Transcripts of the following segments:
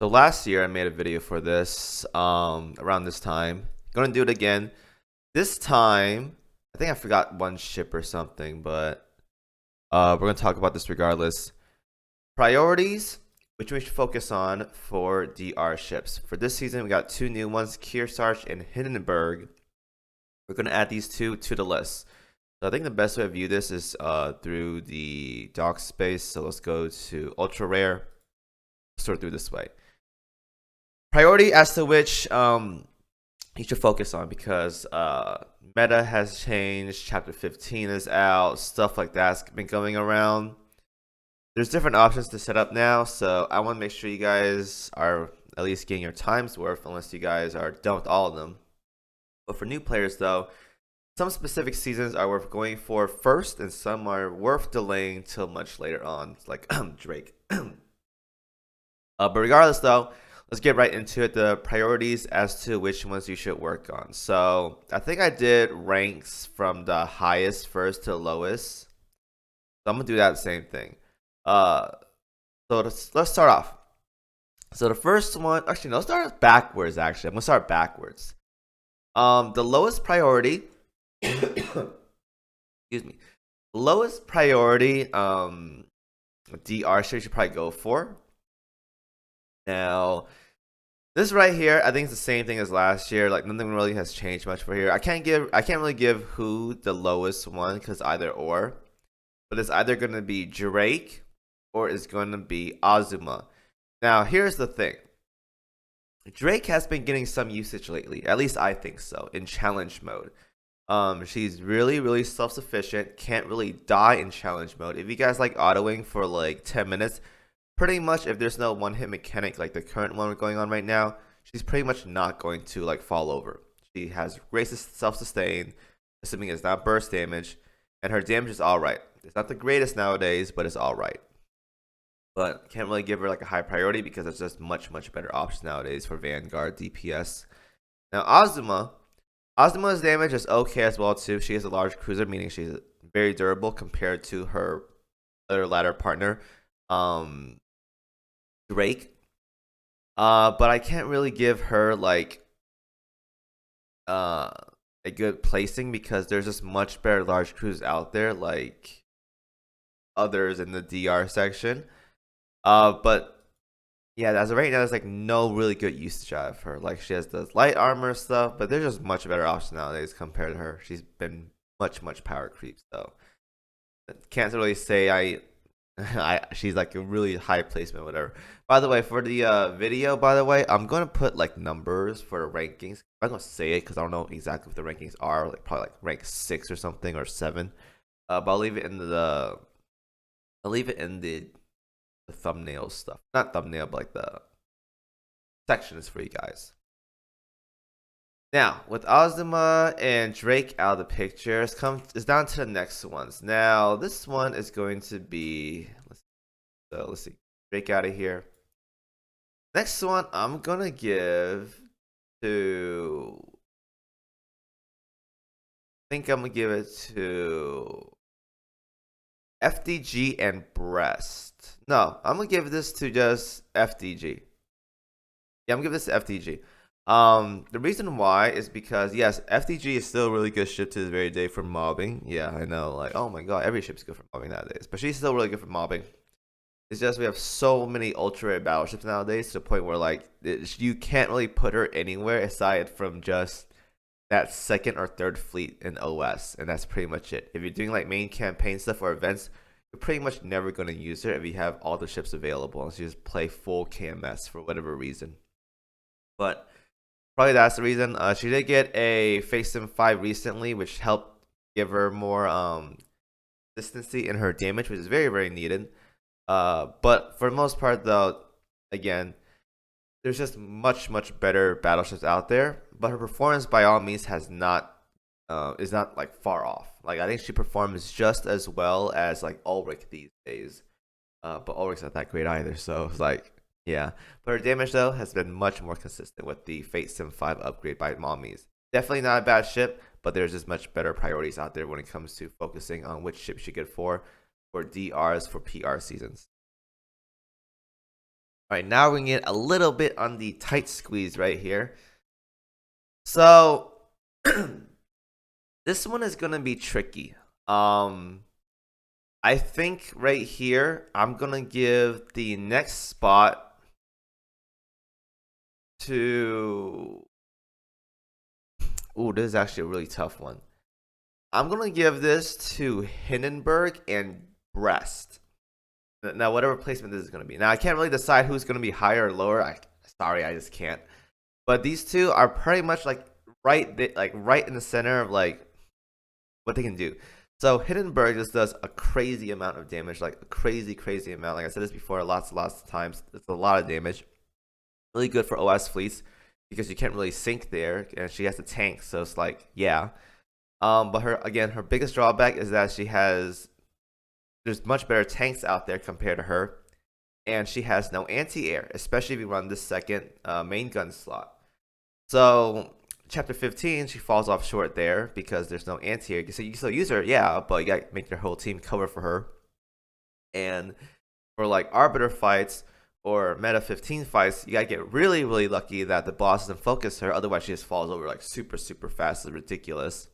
So last year I made a video for this around this time. Gonna do it again. This time, I think I forgot one ship or something, but we're gonna talk about this regardless. Priorities, which we should focus on for DR ships. For this season, we got two new ones, Kearsarge and Hindenburg. We're gonna add these two to the list. So I think the best way to view this is through the dock space. So let's go to ultra rare. Sort through this way. Priority as to which you should focus on, because meta has changed, chapter 15 is out, stuff like that's been going around. There's different options to set up now, so I want to make sure you guys are at least getting your time's worth, unless you guys are done with all of them. But for new players though, some specific seasons are worth going for first, and some are worth delaying till much later on, like Drake. But regardless though, let's get right into it. The priorities as to which ones you should work on. So I think I did ranks from the highest first to lowest. So I'm gonna do that same thing. So let's start off. So the first one, actually, no, let's start backwards. Actually, I'm gonna start backwards. The lowest priority, excuse me, lowest priority DR you should probably go for. Now, this right here, I think it's the same thing as last year. Like, nothing really has changed much for here. I can't really give who the lowest one, because either or. But it's either gonna be Drake or it's gonna be Azuma. Now, here's the thing. Drake has been getting some usage lately. At least I think so, in challenge mode. She's really self-sufficient, can't really die in challenge mode. If you guys like autoing for like 10 minutes, pretty much if there's no one-hit mechanic like the current one going on right now, she's pretty much not going to like fall over. She has great self-sustain, assuming it's not burst damage, and her damage is alright. It's not the greatest nowadays, but it's alright. But can't really give her like a high priority because it's just much better options nowadays for Vanguard DPS. Now Azuma's damage is okay as well too. She is a large cruiser, meaning she's very durable compared to her other ladder partner, Drake. But I can't really give her like a good placing, because there's just much better large crews out there, like others in the DR section. But yeah, as of right now, there's like no really good usage out of her. Like, she has the light armor stuff, but there's just much better options nowadays compared to her. She's been much power creep, so can't really say she's like a really high placement, whatever. By the way, for the video, by the way, I'm gonna put like numbers for the rankings. I'm gonna say it because I don't know exactly what the rankings are. Like, probably like rank 6 or something, or 7. But I'll leave it in the thumbnail stuff. Not thumbnail, but like the sections for you guys. Now, with Azuma and Drake out of the picture, it's down to the next ones. Now, this one is going to be, let's see, Drake out of here. Next one, I'm gonna give to, I think I'm gonna give it to FDG and Breast. No, I'm gonna give this to just FDG. Yeah, I'm gonna give this to FDG. The reason why is because, yes, FDG is still a really good ship to this very day for mobbing. Yeah, I know, like, oh my god, every ship's good for mobbing nowadays, but she's still really good for mobbing. It's just we have so many ultra rare battleships nowadays, to the point where like you can't really put her anywhere aside from just that second or third fleet in OS, and that's pretty much it. If you're doing like main campaign stuff or events, you're pretty much never going to use her if you have all the ships available, unless you just play full KMS for whatever reason. But probably that's the reason. She did get a Face Sim 5 recently, which helped give her more consistency in her damage, which is very needed. But for the most part, though, again, there's just much better battleships out there. But her performance, by all means, is not like far off. Like, I think she performs just as well as like Ulrich these days. But Ulrich's not that great either. So it's like, yeah. But her damage though has been much more consistent with the Fate Sim 5 upgrade by all means. Definitely not a bad ship, but there's just much better priorities out there when it comes to focusing on which ship you get for DRs for PR seasons. All right, now we're gonna get a little bit on the tight squeeze right here. So this one is gonna be tricky. I think right here I'm gonna give the next spot to. Ooh, this is actually a really tough one. I'm gonna give this to Hindenburg and Brest. Now, whatever placement this is gonna be. Now, I can't really decide who's gonna be higher or lower. Sorry, I just can't. But these two are pretty much like right in the center of like what they can do. So Hindenburg just does a crazy amount of damage, like a crazy amount. Like I said this before, lots of times. It's a lot of damage. Really good for OS fleets because you can't really sink there, and she has to tank. So it's like, yeah. But her biggest drawback is that there's much better tanks out there compared to her, and she has no anti-air, especially if you run the second main gun slot. So chapter 15, she falls off short there because there's no anti-air. So you can still use her, yeah, but you got to make your whole team cover for her. And for like arbiter fights or meta 15 fights, you got to get really lucky that the boss doesn't focus her. Otherwise, she just falls over like super fast. It's ridiculous.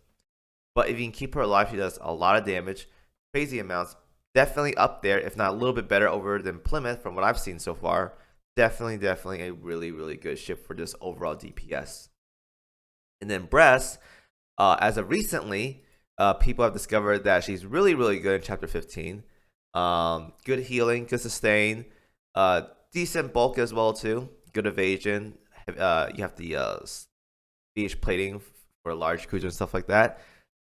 But if you can keep her alive, she does a lot of damage, crazy amounts. Definitely up there, if not a little bit better over than Plymouth from what I've seen so far. Definitely a really good ship for just overall DPS. And then Brest, as of recently, people have discovered that she's really good in chapter 15. Good healing, good sustain, decent bulk as well too. Good evasion. You have the speech plating for large cruiser and stuff like that.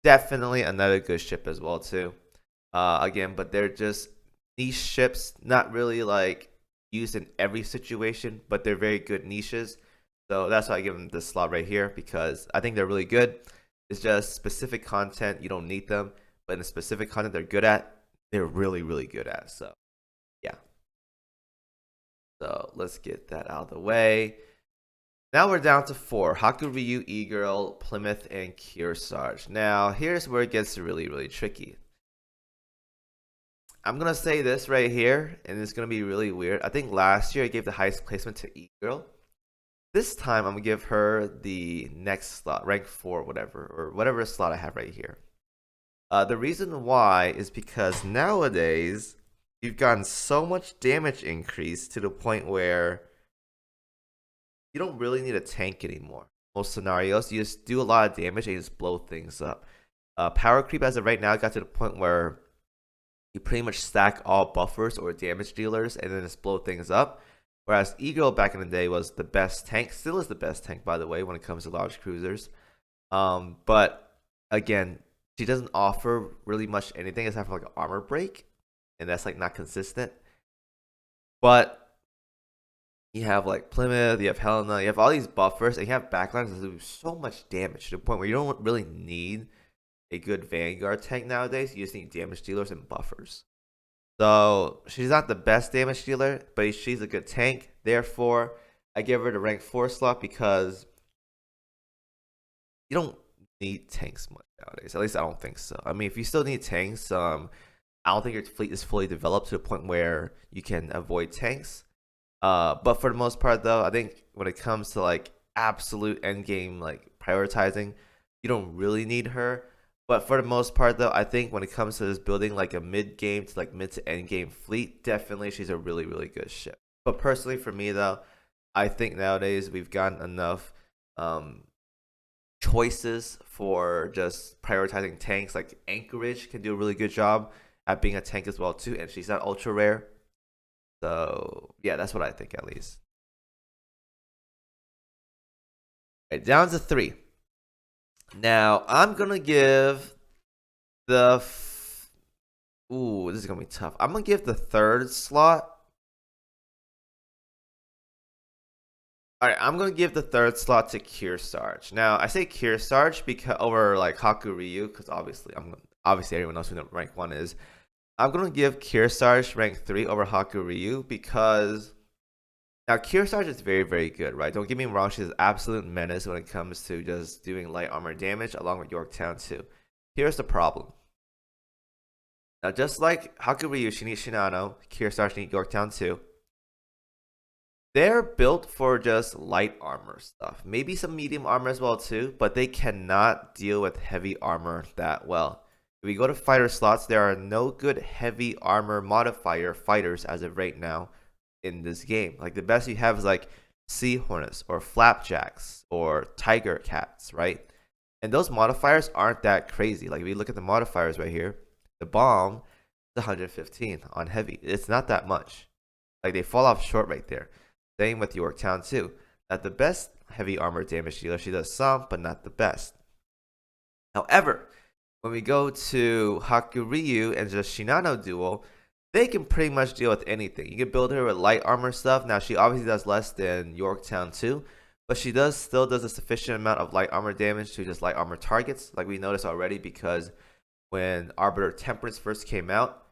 Definitely another good ship as well too. Again, but they're just niche ships, not really like used in every situation, but they're very good niches. So that's why I give them this slot right here, because I think they're really good. It's just specific content, you don't need them, but in the specific content they're good at, they're really good at. So yeah. So let's get that out of the way. Now we're down to 4. Hakuryu, E-Girl, Plymouth, and Kearsarge. Now here's where it gets really tricky. I'm going to say this right here, and it's going to be really weird. I think last year I gave the highest placement to E-Girl. This time I'm going to give her the next slot, rank 4, whatever slot I have right here. The reason why is because nowadays you've gotten so much damage increase to the point where you don't really need a tank anymore. Most scenarios, you just do a lot of damage and you just blow things up. Power creep as of right now got to the point where you pretty much stack all buffers or damage dealers and then just blow things up. Whereas E-Girl back in the day was the best tank, still is the best tank by the way when it comes to large cruisers. But again, she doesn't offer really much anything except for like an armor break, and that's like not consistent. But you have like Plymouth, you have Helena, you have all these buffers, and you have backlines that do so much damage to the point where you don't really need a good Vanguard tank nowadays. You just need damage dealers and buffers. So she's not the best damage dealer, but she's a good tank. Therefore, I give her the rank 4 slot because you don't need tanks much nowadays. At least I don't think so. I mean, if you still need tanks, I don't think your fleet is fully developed to the point where you can avoid tanks. But for the most part, though, I think when it comes to like absolute end game, like prioritizing, you don't really need her. But for the most part, though, I think when it comes to this building like a mid game to like mid to end game fleet, definitely she's a really good ship. But personally, for me though, I think nowadays we've gotten enough choices for just prioritizing tanks. Like Anchorage can do a really good job at being a tank as well too, and she's not ultra rare. So yeah, that's what I think at least. Right, down to 3. Now I'm gonna give the ooh, this is gonna be tough. I'm gonna give the 3rd slot. All right, I'm gonna give the 3rd slot to Kearsarge. Now I say Kearsarge because over like Hakuryu, because obviously everyone knows who the rank 1 is. I'm gonna give Kearsarge rank 3 over Hakuryu because now Kearsarge is very good, right? Don't get me wrong, she's an absolute menace when it comes to just doing light armor damage along with Yorktown too. Here's the problem. Now just like Hakuryu, she needs Shinano, Kearsarge needs Yorktown too. they're built for just light armor stuff. Maybe some medium armor as well too, but they cannot deal with heavy armor that well. If we go to fighter slots, there are no good heavy armor modifier fighters as of right now in this game. Like the best you have is like sea hornets or flapjacks or tiger cats, right? And those modifiers aren't that crazy. Like if you look at the modifiers right here, the bomb is 115 on heavy. It's not that much. Like they fall off short right there. Same with Yorktown too. Not the best heavy armor damage dealer. She does some, but not the best. However, when we go to Hakuryu and just Shinano duel, they can pretty much deal with anything. You can build her with light armor stuff. Now she obviously does less than Yorktown too, but she still does a sufficient amount of light armor damage to just light armor targets, like we noticed already, because when Arbiter Temperance first came out,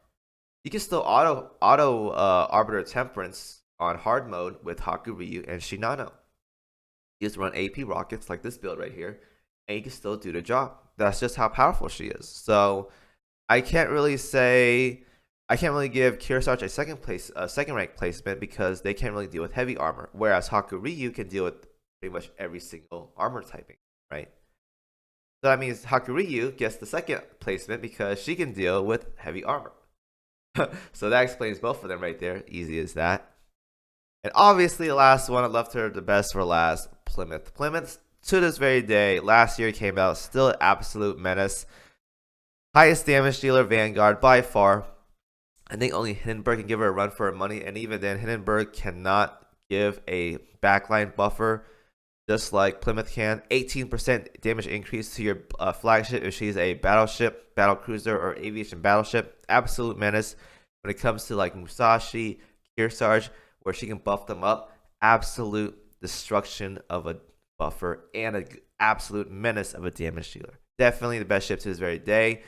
you can still auto Arbiter Temperance on hard mode with Hakuryu and Shinano. You just run AP rockets like this build right here, and you can still do the job. That's just how powerful she is. So I can't really give Kearsarge a second rank placement because they can't really deal with heavy armor, whereas Hakuryu can deal with pretty much every single armor typing, right? So that means Hakuryu gets the second placement because she can deal with heavy armor. So that explains both of them right there. Easy as that. And obviously, the last one, I left her the best for last, Plymouth. Plymouth, to this very day, last year came out, still an absolute menace. Highest damage dealer, Vanguard, by far. I think only Hindenburg can give her a run for her money, and even then, Hindenburg cannot give a backline buffer just like Plymouth can. 18% damage increase to your flagship if she's a battleship, battle cruiser, or aviation battleship. Absolute menace when it comes to like Musashi, Kearsarge, where she can buff them up. Absolute destruction of a buffer and an absolute menace of a damage dealer. Definitely the best ship to this very day.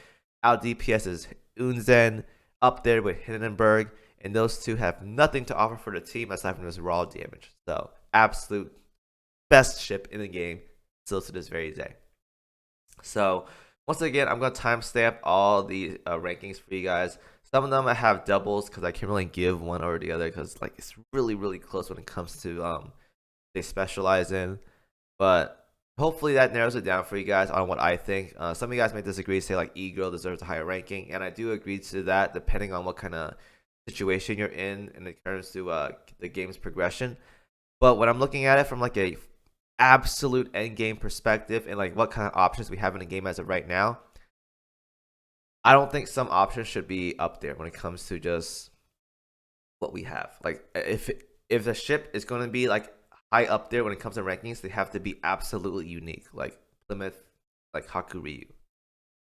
Out DPS is Unzen, up there with Hindenburg, and those two have nothing to offer for the team aside from this raw damage. So absolute best ship in the game still to this very day. So once again, I'm going to timestamp all the rankings for you guys. Some of them I have doubles because I can't really give one over the other because like it's really close when it comes to they specialize in. But hopefully that narrows it down for you guys on what I think. Some of you guys may disagree, say like E-Girl deserves a higher ranking, and I do agree to that depending on what kind of situation you're in it comes to the game's progression. But when I'm looking at it from like a absolute end game perspective and like what kind of options we have in the game as of right now, I don't think some options should be up there when it comes to just what we have. Like if the ship is going to be like high up there when it comes to rankings, they have to be absolutely unique, like Plymouth, like Hakuryu.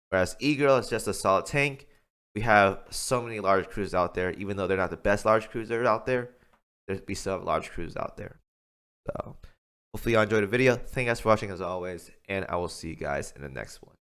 Whereas E-Girl is just a solid tank. We have so many large cruisers out there, even though they're not the best large cruisers out there. There's be some large cruisers out there. So hopefully y'all enjoyed the video. Thank you guys for watching as always, and I will see you guys in the next one.